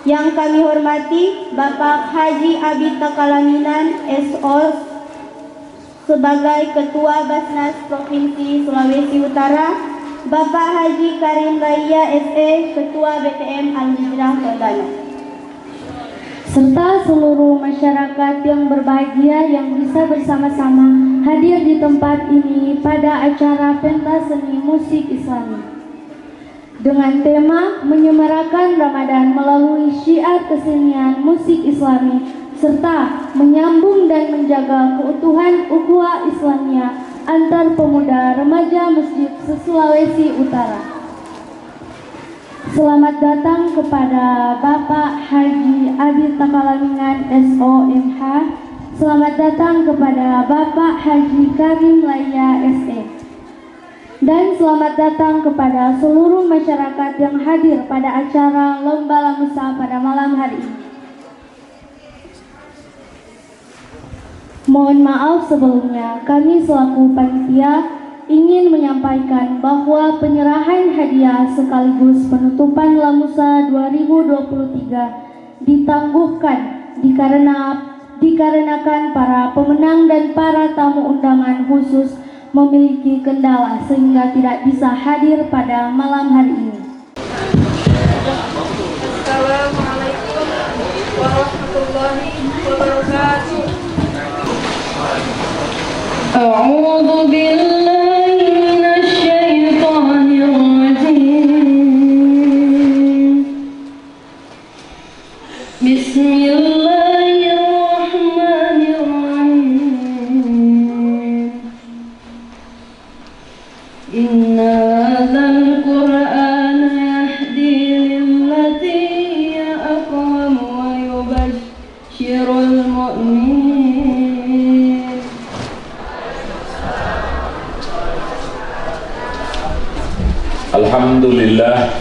Yang kami hormati Bapak Haji Abid Takalaminan SO sebagai Ketua Basnas Provinsi Sulawesi Utara, Bapak Haji Karim Laya SE Ketua BTM Al-Hijrah Tondano, serta seluruh masyarakat yang berbahagia yang bisa bersama-sama hadir di tempat ini pada acara pentas seni musik Islami dengan tema menyemarakan Ramadan melalui syiar kesenian musik Islami serta menyambung dan menjaga keutuhan ukhuwah Islamiyah antar pemuda remaja Masjid se-Sulawesi Utara. Selamat datang kepada Bapak Haji Abid Takalaminan SOMH. Selamat datang kepada Bapak Haji Karim Laya SE. Dan selamat datang kepada seluruh masyarakat yang hadir pada acara Lomba Lamusa pada malam hari ini. Mohon maaf sebelumnya, kami selaku panitia ingin menyampaikan bahwa penyerahan hadiah sekaligus penutupan Lamusa 2023 ditangguhkan dikarenakan para pemenang dan para tamu undangan khusus memiliki kendala sehingga tidak bisa hadir pada malam hari ini. Assalamualaikum warahmatullahi wabarakatuh. A'udzu billahi minasyaitonir rajim. Bismillahirrahmanirrahim. Inna hadzal Qur'ana yahdi lillati hiya aqwam wa yubashshirul mu'minin. Alhamdulillah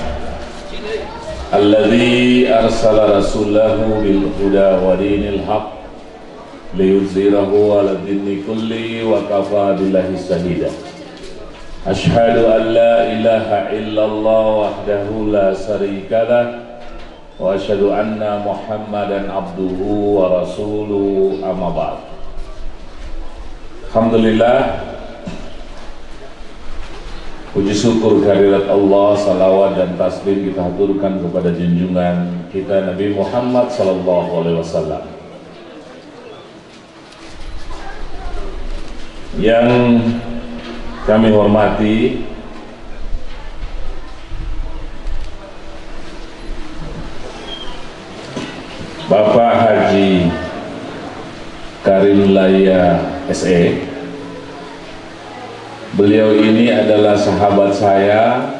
alladzi arsala rasulahu bil huda wa dinil haq liyuzhirahu 'ala dini kulli wa kafa billahi shahida. Ashhadu an la ilaha illallah wahdahu la syarika lah wa ashhadu anna Muhammadan abduhu wa rasuluhu amma ba'd. Alhamdulillah, puji syukur kehadirat Allah, salawat dan tasbih kita haturkan kepada junjungan kita Nabi Muhammad sallallahu alaihi wasallam yang kami hormati Bapak Haji Karim Laya SE. Beliau ini adalah sahabat saya,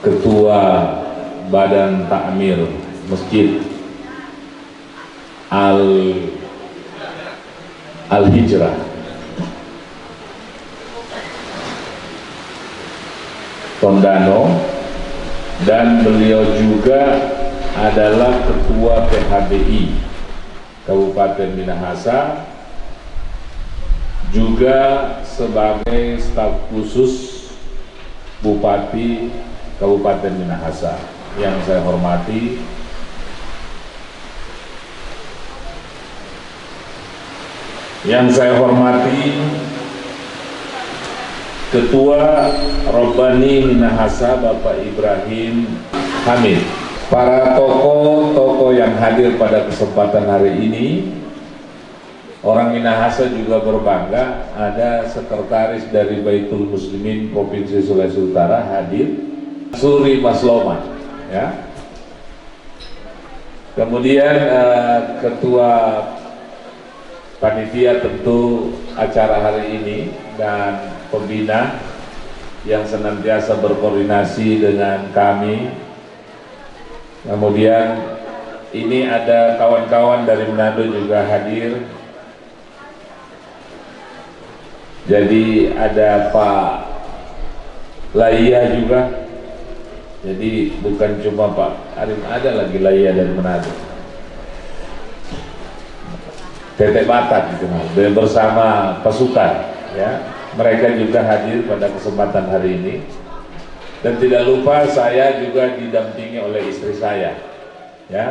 Ketua Badan Takmir Masjid Al-Hijrah Tondano, dan beliau juga adalah Ketua PHBI Kabupaten Minahasa, juga sebagai staf khusus Bupati Kabupaten Minahasa. Yang saya hormati Ketua Robbani Minahasa Bapak Ibrahim Hamid, para tokoh-tokoh yang hadir pada kesempatan hari ini. Orang Minahasa juga berbangga ada sekretaris dari Baitul Muslimin Provinsi Sulawesi Utara hadir, Suri Masloma, ya. Kemudian Ketua Panitia tentu acara hari ini dan pembina yang senantiasa berkoordinasi dengan kami. Kemudian ini ada kawan-kawan dari Manado juga hadir. Jadi ada Pak Laya juga. Jadi bukan cuma Pak Karim, ada lagi Laya dari Manado. Tetek Batak gitu, bersama pasukan, ya. Mereka juga hadir pada kesempatan hari ini. Dan tidak lupa saya juga didampingi oleh istri saya. Ya,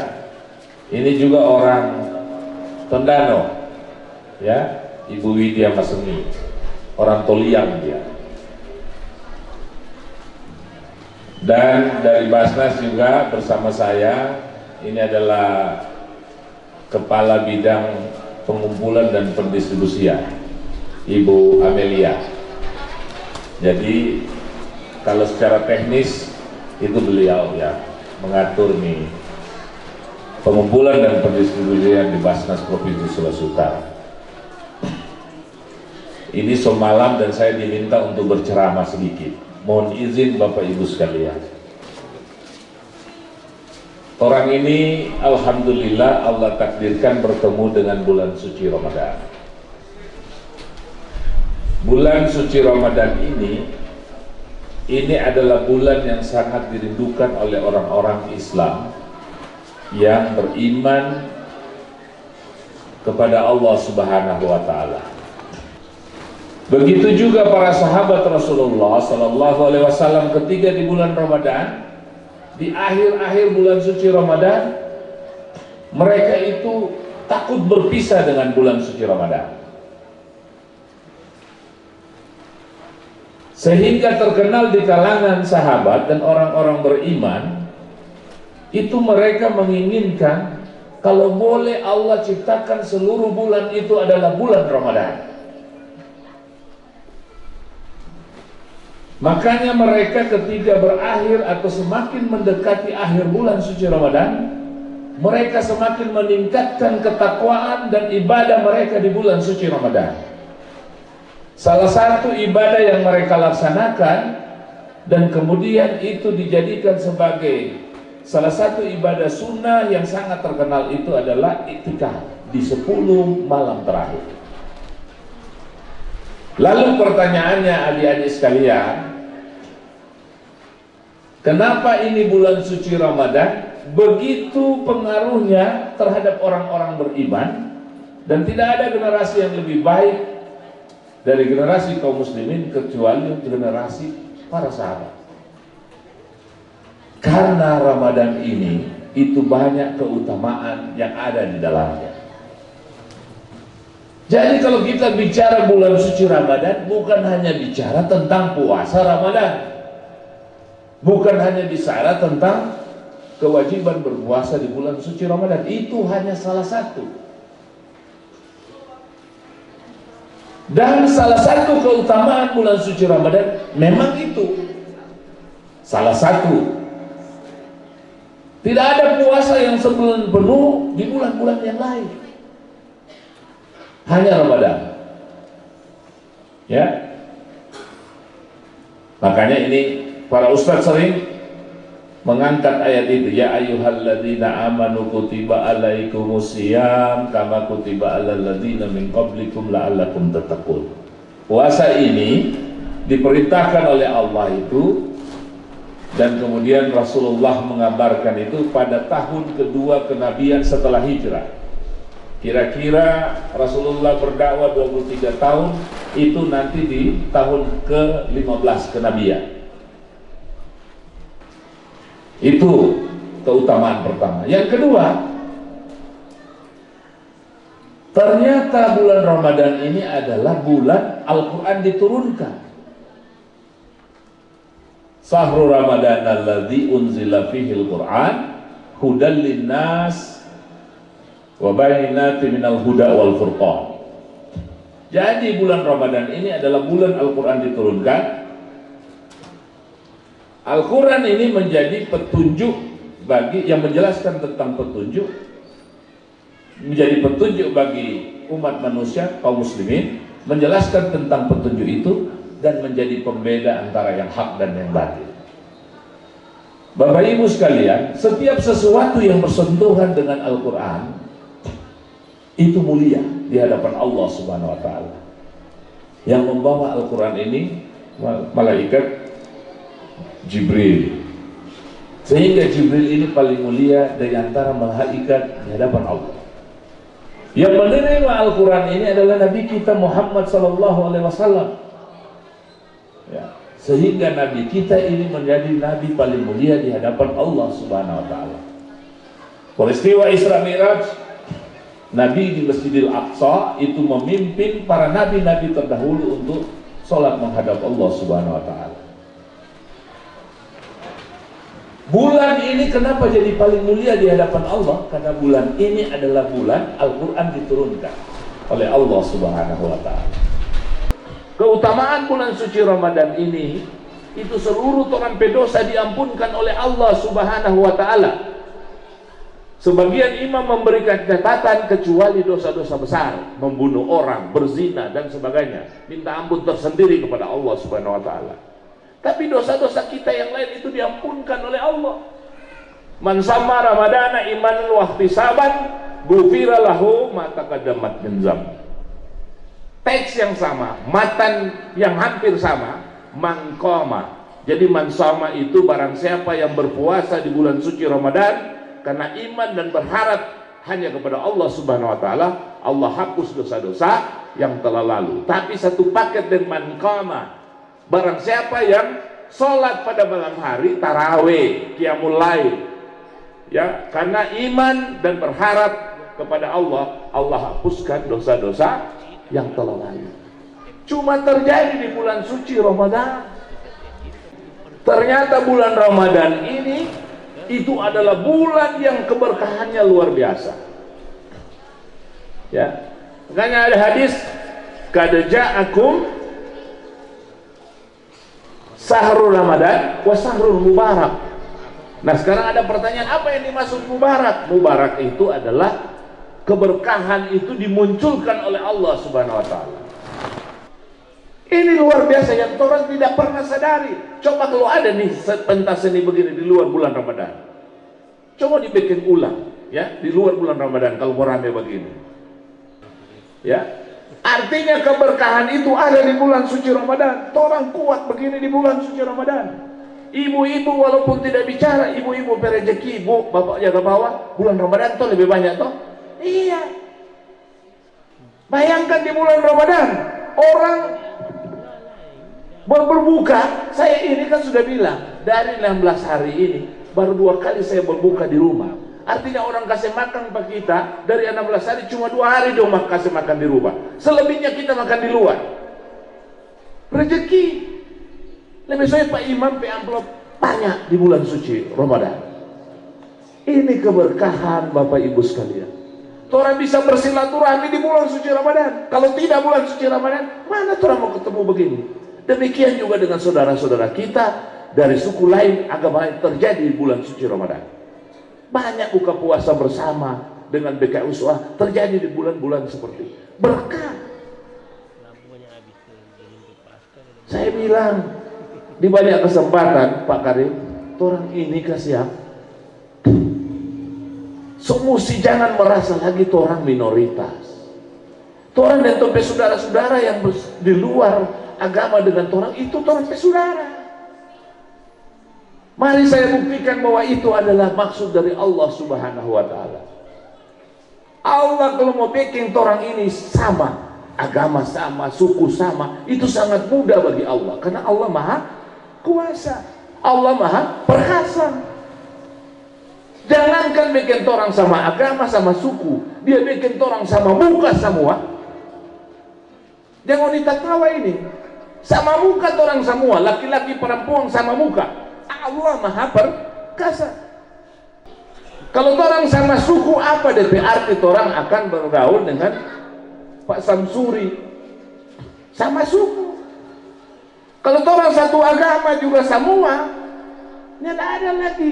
ini juga orang Tondano, ya, Ibu Widya Masemi, orang Toliang dia. Dan dari Basnas juga bersama saya, ini adalah Kepala Bidang Pengumpulan dan Pendistribusian, Ibu Amelia. Jadi kalau secara teknis itu beliau ya mengatur nih pengumpulan dan pendistribusian di Basnas Provinsi Sulawesi Utara. Ini semalam dan saya diminta untuk berceramah sedikit. Mohon izin Bapak Ibu sekalian. Orang ini alhamdulillah Allah takdirkan bertemu dengan bulan suci Ramadan. Bulan suci Ramadan ini adalah bulan yang sangat dirindukan oleh orang-orang Islam yang beriman kepada Allah Subhanahu wa taala. Begitu juga para sahabat Rasulullah sallallahu alaihi wasallam ketika di bulan Ramadan, di akhir-akhir bulan suci Ramadan, mereka itu takut berpisah dengan bulan suci Ramadan. Sehingga terkenal di kalangan sahabat dan orang-orang beriman, itu mereka menginginkan kalau boleh Allah ciptakan seluruh bulan itu adalah bulan Ramadan. Makanya mereka ketika berakhir atau semakin mendekati akhir bulan suci Ramadan, mereka semakin meningkatkan ketakwaan dan ibadah mereka di bulan suci Ramadan. Salah satu ibadah yang mereka laksanakan dan kemudian itu dijadikan sebagai salah satu ibadah sunnah yang sangat terkenal itu adalah iktikaf di 10 malam terakhir. Lalu pertanyaannya adik-adik sekalian, kenapa ini bulan suci Ramadan begitu pengaruhnya terhadap orang-orang beriman dan tidak ada generasi yang lebih baik dari generasi kaum muslimin kecuali generasi para sahabat? Karena Ramadan ini itu banyak keutamaan yang ada di dalamnya. Jadi kalau kita bicara bulan suci Ramadan, bukan hanya bicara tentang puasa Ramadan, bukan hanya bicara tentang kewajiban berpuasa di bulan suci Ramadan. Itu hanya salah satu. Dan salah satu keutamaan bulan suci Ramadan memang itu salah satu. Tidak ada puasa yang sebulan penuh di bulan-bulan yang lain, hanya Ramadan. Ya, makanya ini para ustadz sering mengangkat ayat itu, ya ayyuhalladzina amanu kutiba alaikumusiyam kama kutiba alal ladzina min qablikum la'allakum tattaqun. Puasa ini diperintahkan oleh Allah itu, dan kemudian Rasulullah mengabarkan itu pada tahun kedua kenabian setelah hijrah. Kira-kira Rasulullah berdakwah 23 tahun, itu nanti di tahun ke-15 kenabian. Itu keutamaan pertama. Yang kedua, ternyata bulan Ramadan ini adalah bulan Al-Quran diturunkan. Sahru Ramadan alladzi unzila fihil Quran hudan linnas wa bayyinatin minal huda wal furqan. Jadi bulan Ramadan ini adalah bulan Al-Quran diturunkan. Al-Quran ini menjadi petunjuk bagi yang menjelaskan tentang petunjuk, menjadi petunjuk bagi umat manusia, kaum muslimin, menjelaskan tentang petunjuk itu dan menjadi pembeda antara yang hak dan yang batil. Bapak Ibu sekalian, setiap sesuatu yang bersentuhan dengan Al-Quran itu mulia di hadapan Allah Subhanahu wa taala. Yang membawa Al-Quran ini malaikat Jibril, sehingga Jibril ini paling mulia dari antara malaikat di hadapan Allah. Yang menerima Al-Quran ini adalah Nabi kita Muhammad SAW. Ya. sehingga Nabi kita ini menjadi Nabi paling mulia di hadapan Allah Subhanahu wa Ta'ala. Peristiwa Isra Mi'raj, Nabi di Masjidil Aqsa itu memimpin para nabi-nabi terdahulu untuk sholat menghadap Allah Subhanahu wa Ta'ala. Bulan ini kenapa jadi paling mulia di hadapan Allah? Karena bulan ini adalah bulan Al-Quran diturunkan oleh Allah Subhanahu wa Ta'ala. Keutamaan bulan suci Ramadan ini, itu seluruh orang dosa diampunkan oleh Allah Subhanahu wa Ta'ala. Sebagian imam memberikan catatan kecuali dosa-dosa besar, membunuh orang, berzina dan sebagainya, minta ampun tersendiri kepada Allah Subhanahu wa Ta'ala. Tapi dosa-dosa kita yang lain itu diampunkan oleh Allah. Man sama Ramadana imanan wa ihtisaban ghufira lahu ma taqaddamat min dzambi. Teks yang sama, matan yang hampir sama, mangkoma. Jadi mansama itu barang siapa yang berpuasa di bulan suci Ramadan karena iman dan berharap hanya kepada Allah Subhanahu wa Ta'ala, Allah hapus dosa-dosa yang telah lalu. Tapi satu paket dengan mangkoma, barang siapa yang sholat pada malam hari, tarawih, qiyamul lail, ya, karena iman dan berharap kepada Allah, Allah hapuskan dosa-dosa yang telah lalu. Cuma terjadi di bulan suci Ramadan. Ternyata bulan Ramadan ini itu adalah bulan yang keberkahannya luar biasa. Ya, makanya ada hadis, qad ja'akum sahrul Ramadan wa sahrul mubarak. Nah, sekarang ada pertanyaan, apa yang dimaksud mubarak? Mubarak itu adalah keberkahan itu dimunculkan oleh Allah Subhanahu wa Ta'ala. Ini luar biasa yang orang tidak pernah sadari. Coba kalau ada nih pentas seni begini di luar bulan Ramadan, coba dibikin ulang, ya, di luar bulan Ramadan kalau mau rame begini, ya. Artinya keberkahan itu ada di bulan suci Ramadan. Orang kuat begini di bulan suci Ramadan. Ibu-ibu walaupun tidak bicara, ibu-ibu berrezeki, bu, bapak jaga bawah, bulan Ramadan tuh lebih banyak toh. Iya. Bayangkan di bulan Ramadan orang berbuka. Saya ini kan sudah bilang dari 16 hari ini baru 2 kali saya berbuka di rumah. Artinya orang kasih makan pak kita dari 16 hari cuma 2 hari dong kasih makan di rumah. Selebihnya kita makan di luar. Rezeki. Lebih saya Pak Imam amplop banyak di bulan suci Ramadan. Ini keberkahan Bapak Ibu sekalian. Orang bisa bersilaturahmi di bulan suci Ramadan. Kalau tidak bulan suci Ramadan, mana orang mau ketemu begini? Demikian juga dengan saudara-saudara kita dari suku lain, agama lain terjadi di bulan suci Ramadan. Banyak buka puasa bersama dengan BK Uswah terjadi di bulan-bulan seperti berkah. Saya bilang di banyak kesempatan Pak Karim, orang ini kasihan. Semusi jangan merasa lagi orang minoritas. Orang dan tope saudara-saudara yang di luar agama dengan orang itu orang saudara. Mari saya buktikan bahwa itu adalah maksud dari Allah Subhanahu wa Ta'ala. Allah kalau mau bikin orang ini sama, agama sama, suku sama, itu sangat mudah bagi Allah. Karena Allah Maha Kuasa, Allah Maha Perkasa. Jangankan bikin orang sama agama, sama suku, dia bikin orang sama muka semua. Jangan ditawa ini. Sama muka orang semua, laki-laki perempuan sama muka. Allah Maha Perkasa. Kalau orang sama suku apa DP arti orang akan bergaul dengan Pak Samsuri sama suku. Kalau orang satu agama juga semua, tidak ada lagi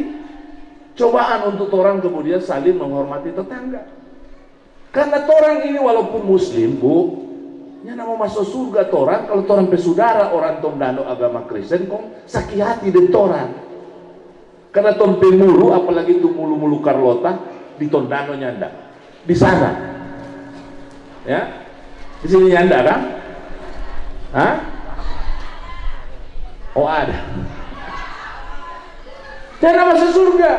cobaan untuk orang kemudian saling menghormati tetangga. Karena orang ini walaupun muslim bu, nya mau masuk surga orang kalau orang pesudara orang tondano agama Kristen kok sakit hati dan orang. Karena ton pemulu apalagi itu mulu-mulu Carlota di tondano nyanda di sana, ya di sini nyanda kan? Hah? Oh ada. Jangan masuk surga.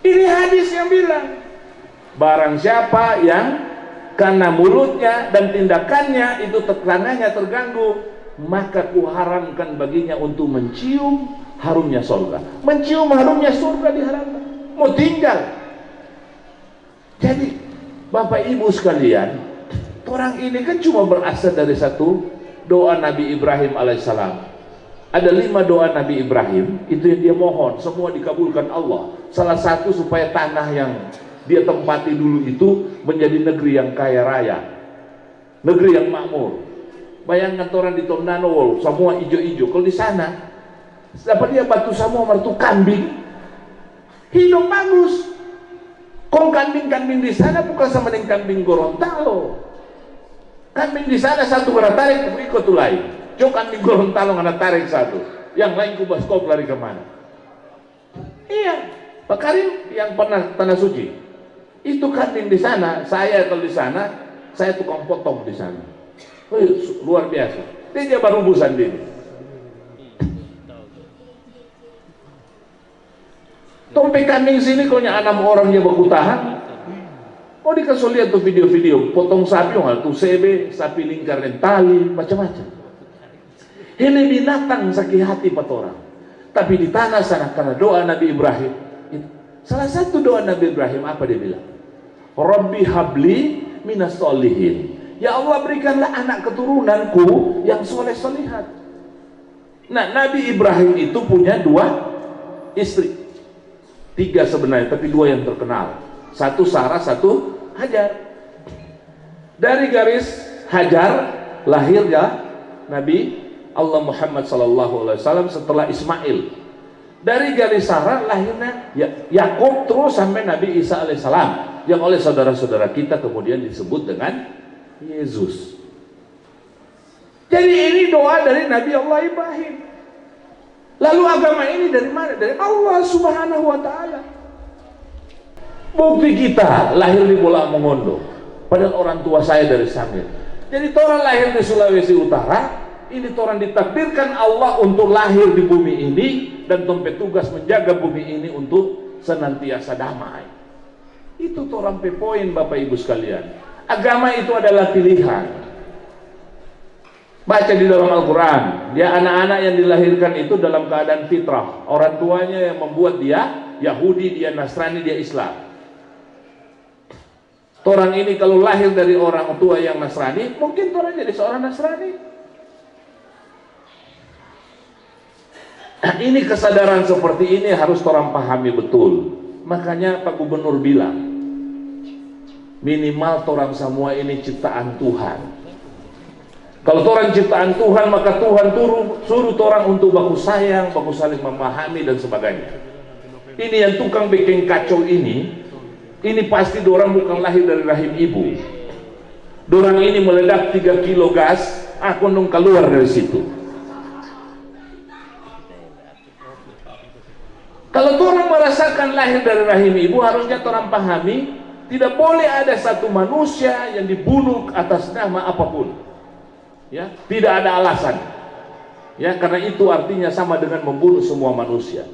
Ini hadis yang bilang, barang siapa yang karena mulutnya dan tindakannya itu tetangganya terganggu, maka kuharamkan baginya untuk mencium harumnya surga. Mencium harumnya surga diharamkan. Mau tinggal. Jadi Bapak Ibu sekalian, orang ini kan cuma berasal dari satu doa Nabi Ibrahim alaihissalam. Ada 5 doa Nabi Ibrahim, itu yang dia mohon, semua dikabulkan Allah. Salah satu supaya tanah yang dia tempati dulu itu menjadi negeri yang kaya raya, negeri yang makmur. Bayangkan orang di Tondano, semua hijau-hijau. Kalau di sana, dapat dia batu semua martu kambing, hidup bagus. Kong kambing-kambing di sana bukan sama dengan kambing Gorontalo. Kambing di sana satu kena tarik, ikut tuh lain. Coba kambing Gorontalo kena tarik satu, yang lain kubas kop lari kemana? Iya, Pak Karim yang pernah tanah suci, itu kambing di sana. Saya kalau di sana, saya tukang potong di sana. Luar biasa. Dia baru busan dia. Tompe kambing sini kalau 6 orang dia baku tahan. Oh dikasih lihat tuh video-video potong sapi, tuh sebe, sapi lingkar dan tali, macam-macam. Ini binatang sakit hati pat orang. Tapi di tanah sana karena doa Nabi Ibrahim. Salah satu doa Nabi Ibrahim apa dia bilang? Rabbi habli minas solihin. Ya Allah berikanlah anak keturunanku yang soleh-solihat. Nah Nabi Ibrahim itu punya 2 istri. 3 sebenarnya, tapi 2 yang terkenal. Satu Sarah, satu Hajar. Dari garis Hajar lahir ya Nabi Allah Muhammad SAW setelah Ismail. Dari garis Sarah lahirnya Yakub terus sampai Nabi Isa alaihissalam, yang oleh saudara-saudara kita kemudian disebut dengan Yesus. Jadi ini doa dari Nabi Allah Ibrahim. Lalu agama ini dari mana? Dari Allah Subhanahu wa Ta'ala. Bukti kita lahir di Bola Mongondo, padahal orang tua saya dari Sangir. Jadi orang lahir di Sulawesi Utara, ini orang ditakdirkan Allah untuk lahir di bumi ini dan tempat tugas menjaga bumi ini untuk senantiasa damai. Itu orang poin Bapak Ibu sekalian. Agama itu adalah pilihan. Baca di dalam Al-Quran, dia anak-anak yang dilahirkan itu dalam keadaan fitrah. Orang tuanya yang membuat dia Yahudi, dia Nasrani, dia Islam. Orang ini kalau lahir dari orang tua yang Nasrani, mungkin orang jadi seorang Nasrani. Ini kesadaran seperti ini harus orang pahami betul. Makanya Pak Gubernur bilang, minimal orang semua ini ciptaan Tuhan. Kalau orang ciptaan Tuhan, maka Tuhan suruh orang untuk baku sayang, baku saling memahami dan sebagainya. Ini yang tukang bikin kacau ini pasti dorang bukan lahir dari rahim ibu. Dorang ini meledak 3 kilo gas, aku nung keluar dari situ. Kalau orang merasakan lahir dari rahim ibu, harusnya orang pahami, tidak boleh ada satu manusia yang dibunuh atas nama apapun. Ya, tidak ada alasan. Ya, karena itu artinya sama dengan membunuh semua manusia.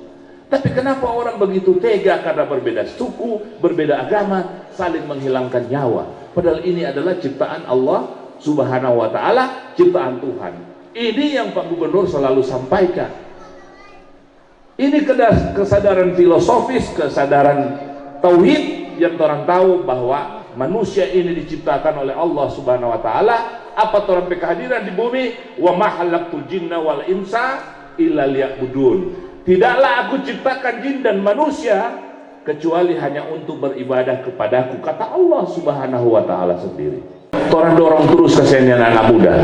Tapi kenapa orang begitu tega karena berbeda suku, berbeda agama, saling menghilangkan nyawa? Padahal ini adalah ciptaan Allah Subhanahu wa Ta'ala, ciptaan Tuhan. Ini yang Pak Gubernur selalu sampaikan. Ini kesadaran filosofis, kesadaran tauhid yang orang tahu bahwa manusia ini diciptakan oleh Allah Subhanahu wa Ta'ala. Apa orang kehadiran di bumi? Wa ma khalaqtul jinna wal insa illa liya'budun. Tidaklah aku ciptakan jin dan manusia kecuali hanya untuk beribadah kepadaku, kata Allah Subhanahu wa Ta'ala sendiri. Orang dorong terus kesenian anak muda,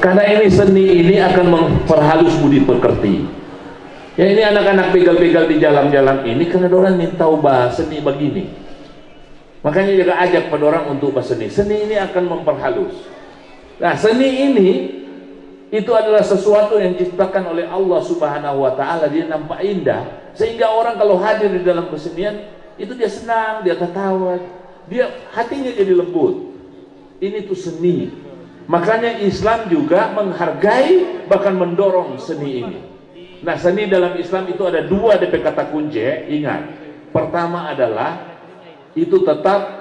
karena ini seni ini akan memperhalus budi pekerti. Ya, ini anak-anak begal-begal di jalan-jalan ini karena orang minta ubah seni begini. Makanya juga ajak pada orang untuk ubah seni. Seni ini akan memperhalus. Nah, seni ini itu adalah sesuatu yang diciptakan oleh Allah Subhanahu wa Ta'ala. Dia nampak indah sehingga orang kalau hadir di dalam kesenian itu dia senang, dia tertawa, dia hatinya jadi lembut. Ini tuh seni. Makanya Islam juga menghargai bahkan mendorong seni ini. Nah, seni dalam Islam itu ada 2 DP kata kunci, ingat. Pertama adalah itu tetap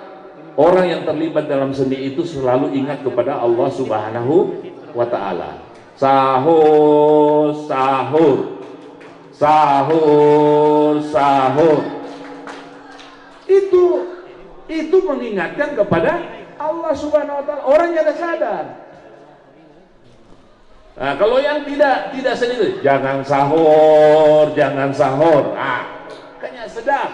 orang yang terlibat dalam seni itu selalu ingat kepada Allah Subhanahu wa Ta'ala. Sahur, sahur, sahur, sahur. Itu mengingatkan kepada Allah Subhanahu wa taala. Orangnya ada sadar. Nah, kalau yang tidak sendiri, jangan sahur, jangan sahur. Kayaknya sedap.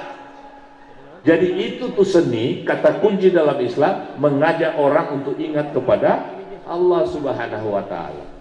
Jadi itu tuh seni, kata kunci dalam Islam, mengajak orang untuk ingat kepada Allah Subhanahu wa taala.